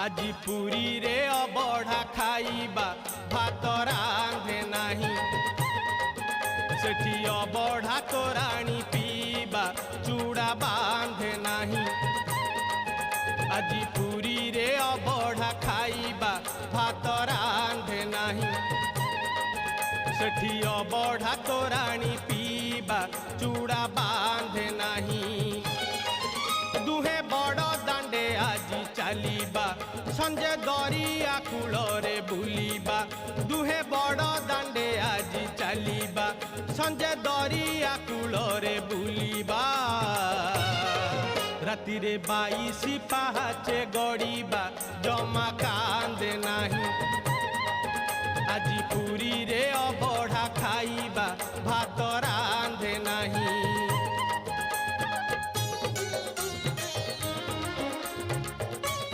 आजी पुरी रे अबढ़ा खाइबा भात रांधे नाही सेठी अबढ़ा तोराणी पीबा चूड़ा बांधे नाही आजी पुरी रे अबढ़ा खाइबा भात रांधे नाही सेठी अबढ़ा तोराणी पीबा चूड़ा बांधे नाही दुहे बड़ दांडे आजी चलीबा संजे दरिया कूलरे बुलीबा दुहे बड़ दांडे आजी चलीबा संजे दरिया कूलरे बुलीबा राति रे 22 पाहाचे गड़ी